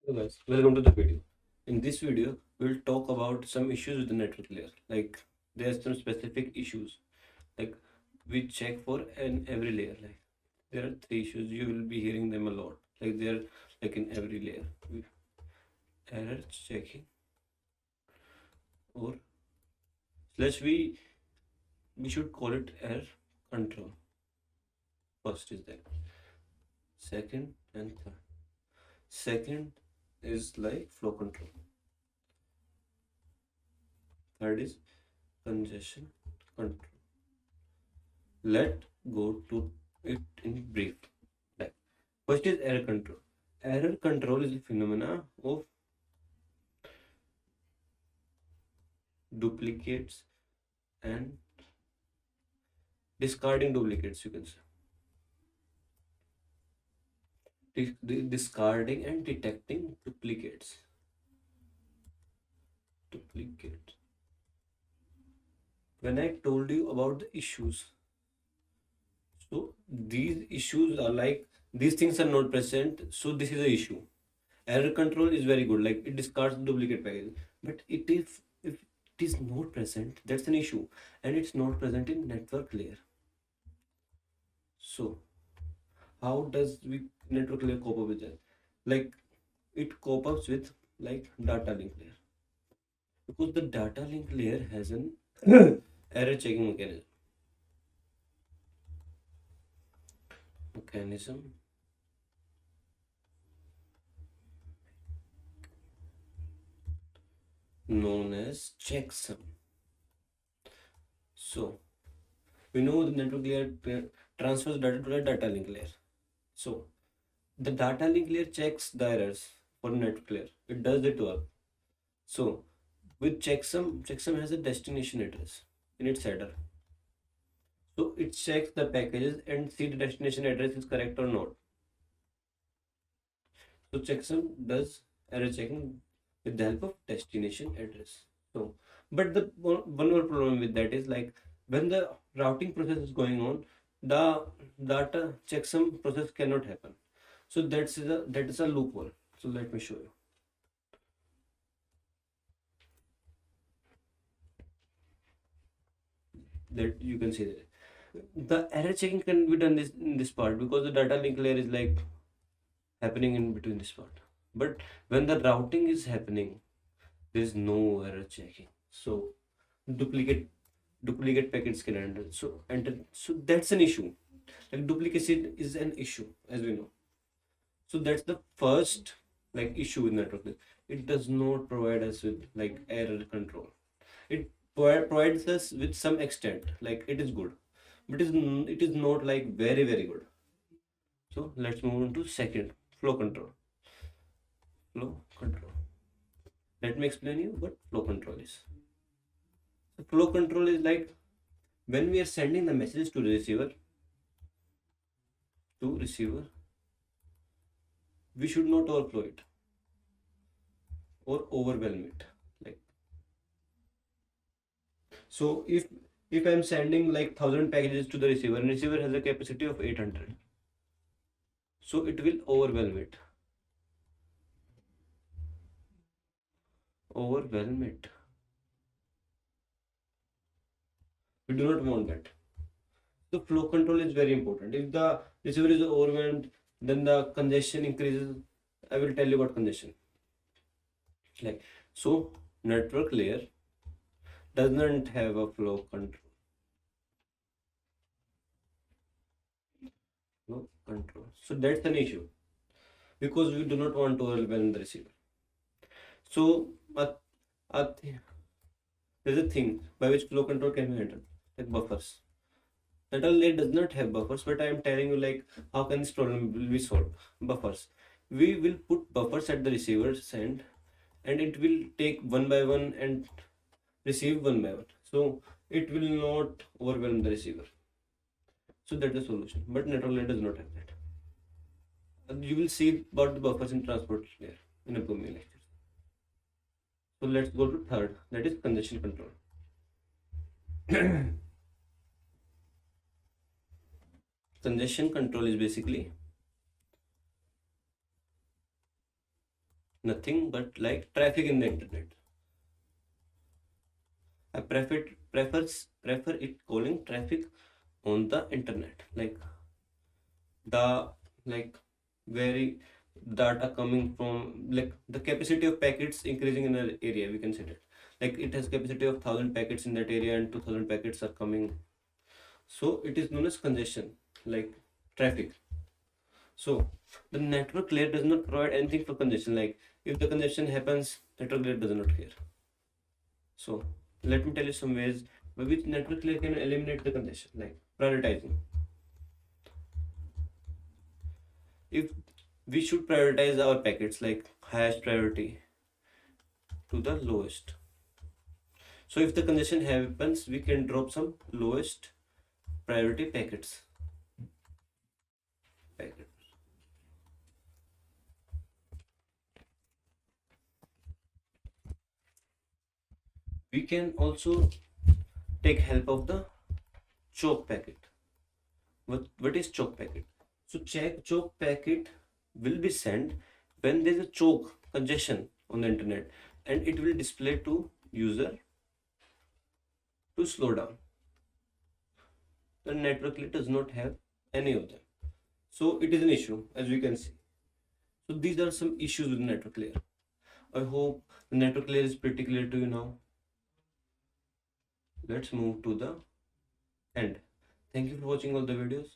Hello guys, welcome to the video. In this video, we'll talk about some issues with the network layer. Like there are some specific issues, like we check for in every layer. Like there are three issues. You will be hearing them a lot. Like they're like in every layer. Error checking or slash we should call it error control. First is that. Second and third. Second is like flow control. Third is congestion control. Let go to it in brief. Like first is error control. Error control is a phenomena of duplicates and discarding duplicates. You can say discarding and detecting duplicates. Duplicates. When I told you about the issues, so these issues are like these things are not present. So this is the issue. Error control is very good, like it discards duplicate package, but it is if it is not present, that's an issue, and it's not present in network layer. So how does we network layer cope up with that? Like it cope ups with like data link layer, because the data link layer has an error checking mechanism known as checksum. So we know the network layer transfers data to the data link layer. So the data link layer checks the errors for network layer. It does it work. So with checksum has a destination address in its header. So it checks the packages and see the destination address is correct or not. So checksum does error checking with the help of destination address. So, but the one more problem with that is like when the routing process is going on, the data checksum process cannot happen. So that is a loophole. So let me show you that you can see that the error checking can be done in this part because the data link layer is like happening in between this part. But when the routing is happening, there is no error checking. So duplicate duplicate packets can enter. So that's an issue. Like duplication is an issue, as we know. So that's the first like issue with network. It does not provide us with like error control. It provides us with some extent, like it is good, but it is not like very good. So let's move on to second, flow control. Flow control. Let me explain you what flow control is. So flow control is like when we are sending the messages to the receiver, we should not overflow it or overwhelm it. Like so, if I'm sending like 1,000 packages to the receiver, and receiver has a capacity of 800, so it will overwhelm it. Overwhelm it. We do not want that. The flow control is very important. If the receiver is overwhelmed, then the congestion increases. I will tell you about congestion. Like so, network layer doesn't have a flow control. Flow control. So that's an issue because we do not want to overwhelm the receiver. So, a there's a thing by which flow control can be handled, like buffers. Network layer does not have buffers, but I am telling you like how can this problem will be solved. Buffers. We will put buffers at the receiver's end, and it will take one by one and receive one by one. So it will not overwhelm the receiver. So that's the solution. But network layer does not have that. You will see about the buffers in transport layer in upcoming lectures. So let's go to third, that is congestion control. Congestion control is basically nothing but like traffic in the internet. I prefer it calling traffic on the internet, the like very data coming from, like the capacity of packets increasing in an area, we can say that, like it has capacity of 1,000 packets in that area and 2,000 packets are coming, so it is known as congestion, like traffic. So the network layer does not provide anything for congestion. Like if the congestion happens, network layer does not care. So let me tell you some ways by which network layer can eliminate the congestion, like prioritizing. If we should prioritize our packets, like highest priority to the lowest. So if the congestion happens, we can drop some lowest priority packets. Packet. We can also take help of the choke packet. What is choke packet? So check choke packet will be sent when there is a choke congestion on the internet, and it will display to user to slow down. The network layer does not have any of them. So it is an issue, as we can see. So these are some issues with network layer. I hope the network layer is pretty clear to you now. Let's move to the end. Thank you for watching all the videos.